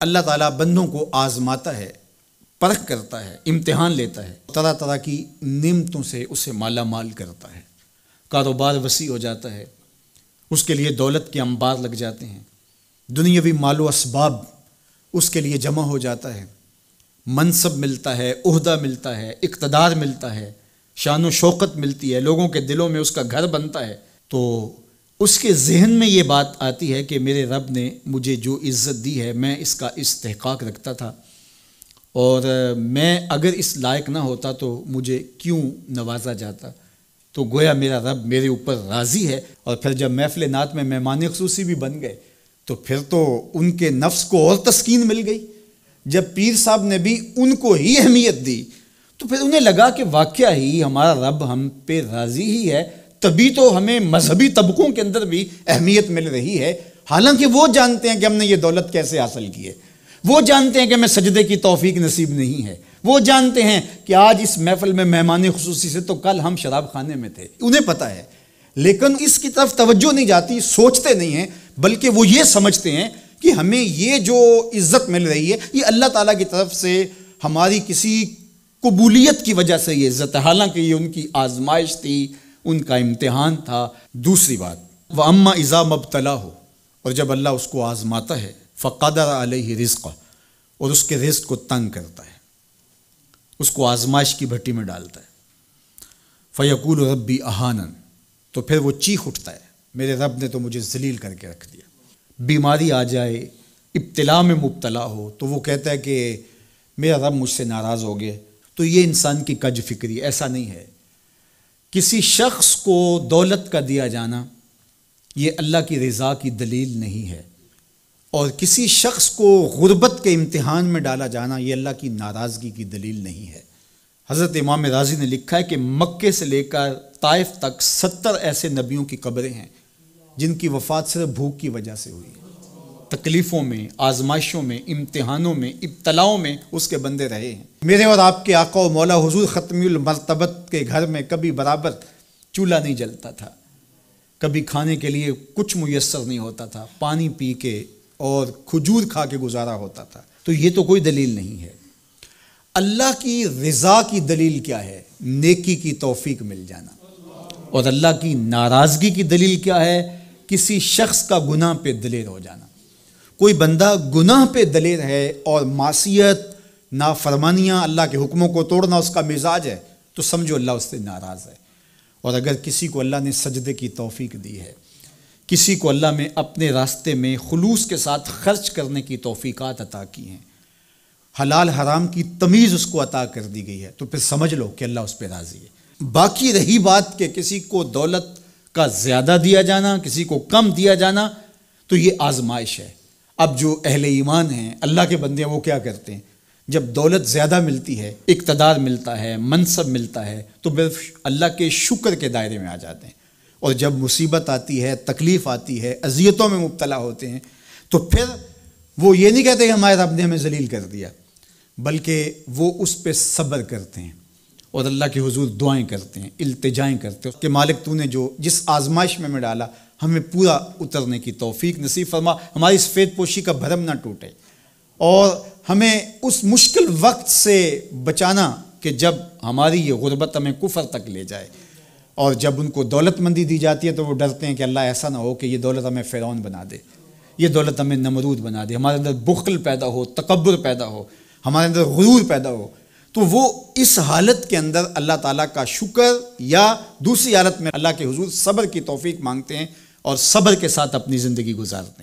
اللہ تعالیٰ بندوں کو آزماتا ہے، پرکھ کرتا ہے، امتحان لیتا ہے، طرح طرح کی نعمتوں سے اسے مالا مال کرتا ہے، کاروبار وسیع ہو جاتا ہے، اس کے لیے دولت کے انبار لگ جاتے ہیں، دنیاوی مال و اسباب اس کے لیے جمع ہو جاتا ہے، منصب ملتا ہے، عہدہ ملتا ہے، اقتدار ملتا ہے، شان و شوکت ملتی ہے، لوگوں کے دلوں میں اس کا گھر بنتا ہے، تو اس کے ذہن میں یہ بات آتی ہے کہ میرے رب نے مجھے جو عزت دی ہے میں اس کا استحقاق رکھتا تھا، اور میں اگر اس لائق نہ ہوتا تو مجھے کیوں نوازا جاتا، تو گویا میرا رب میرے اوپر راضی ہے۔ اور پھر جب محفل نعت میں مہمان خصوصی بھی بن گئے تو پھر تو ان کے نفس کو اور تسکین مل گئی۔ جب پیر صاحب نے بھی ان کو ہی اہمیت دی تو پھر انہیں لگا کہ واقعہ ہی ہمارا رب ہم پہ راضی ہی ہے، تبھی تو ہمیں مذہبی طبقوں کے اندر بھی اہمیت مل رہی ہے، حالانکہ وہ جانتے ہیں کہ ہم نے یہ دولت کیسے حاصل کی ہے، وہ جانتے ہیں کہ ہمیں سجدے کی توفیق نصیب نہیں ہے، وہ جانتے ہیں کہ آج اس محفل میں مہمان خصوصی سے تو کل ہم شراب خانے میں تھے، انہیں پتہ ہے، لیکن اس کی طرف توجہ نہیں جاتی، سوچتے نہیں ہیں، بلکہ وہ یہ سمجھتے ہیں کہ ہمیں یہ جو عزت مل رہی ہے یہ اللہ تعالیٰ کی طرف سے ہماری کسی قبولیت کی وجہ سے یہ عزت ہے، حالانکہ یہ ان کی آزمائش تھی، ان کا امتحان تھا۔ دوسری بات، وَأَمَّا إِذَا مَبْتَلَاهُ، اور جب اللہ اس کو آزماتا ہے، فَقَدَرَ عَلَيْهِ رِزْقَهُ، اور اس کے رزق کو تنگ کرتا ہے، اس کو آزمائش کی بھٹی میں ڈالتا ہے، فَيَقُولُ رَبِّي أَهَانَنِ، تو پھر وہ چیخ اٹھتا ہے میرے رب نے تو مجھے ذلیل کر کے رکھ دیا۔ بیماری آ جائے، ابتلا میں مبتلا ہو تو وہ کہتا ہے کہ میرا رب مجھ سے ناراض ہو گیا۔ تو یہ انسان کی کج فکری، ایسا نہیں ہے۔ کسی شخص کو دولت کا دیا جانا یہ اللہ کی رضا کی دلیل نہیں ہے، اور کسی شخص کو غربت کے امتحان میں ڈالا جانا یہ اللہ کی ناراضگی کی دلیل نہیں ہے۔ حضرت امام رازی نے لکھا ہے کہ مکے سے لے کر طائف تک 70 ایسے نبیوں کی قبریں ہیں جن کی وفات صرف بھوک کی وجہ سے ہوئی ہے۔ تکلیفوں میں، آزمائشوں میں، امتحانوں میں، ابتلاؤں میں اس کے بندے رہے ہیں۔ میرے اور آپ کے آقا و مولا حضور ختمی المرتبت کے گھر میں کبھی برابر چولہا نہیں جلتا تھا، کبھی کھانے کے لیے کچھ میسر نہیں ہوتا تھا، پانی پی کے اور کھجور کھا کے گزارا ہوتا تھا، تو یہ تو کوئی دلیل نہیں ہے۔ اللہ کی رضا کی دلیل کیا ہے؟ نیکی کی توفیق مل جانا۔ اور اللہ کی ناراضگی کی دلیل کیا ہے؟ کسی شخص کا گناہ پہ دلیر ہو جانا۔ کوئی بندہ گناہ پہ دلیر ہے اور معصیت، نافرمانیاں، اللہ کے حکموں کو توڑنا اس کا مزاج ہے تو سمجھو اللہ اس سے ناراض ہے۔ اور اگر کسی کو اللہ نے سجدے کی توفیق دی ہے، کسی کو اللہ نے اپنے راستے میں خلوص کے ساتھ خرچ کرنے کی توفیقات عطا کی ہیں، حلال حرام کی تمیز اس کو عطا کر دی گئی ہے، تو پھر سمجھ لو کہ اللہ اس پہ راضی ہے۔ باقی رہی بات کہ کسی کو دولت کا زیادہ دیا جانا، کسی کو کم دیا جانا، تو یہ آزمائش ہے۔ اب جو اہل ایمان ہیں، اللہ کے بندے ہیں، وہ کیا کرتے ہیں؟ جب دولت زیادہ ملتی ہے، اقتدار ملتا ہے، منصب ملتا ہے، تو پھر اللہ کے شکر کے دائرے میں آ جاتے ہیں، اور جب مصیبت آتی ہے، تکلیف آتی ہے، اذیتوں میں مبتلا ہوتے ہیں، تو پھر وہ یہ نہیں کہتے کہ ہمارے رب نے ہمیں ذلیل کر دیا، بلکہ وہ اس پہ صبر کرتے ہیں اور اللہ کے حضور دعائیں کرتے ہیں، التجائیں کرتے ہیں کہ مالک تو نے جو جس آزمائش میں ڈالا ہمیں پورا اترنے کی توفیق نصیب فرما، ہماری سفید پوشی کا بھرم نہ ٹوٹے، اور ہمیں اس مشکل وقت سے بچانا کہ جب ہماری یہ غربت ہمیں کفر تک لے جائے۔ اور جب ان کو دولت مندی دی جاتی ہے تو وہ ڈرتے ہیں کہ اللہ ایسا نہ ہو کہ یہ دولت ہمیں فرعون بنا دے، یہ دولت ہمیں نمرود بنا دے، ہمارے اندر بخل پیدا ہو، تکبر پیدا ہو، ہمارے اندر غرور پیدا ہو، تو وہ اس حالت کے اندر اللہ تعالیٰ کا شکر یا دوسری حالت میں اللہ کے حضور صبر کی توفیق مانگتے ہیں اور صبر کے ساتھ اپنی زندگی گزارتے ہیں۔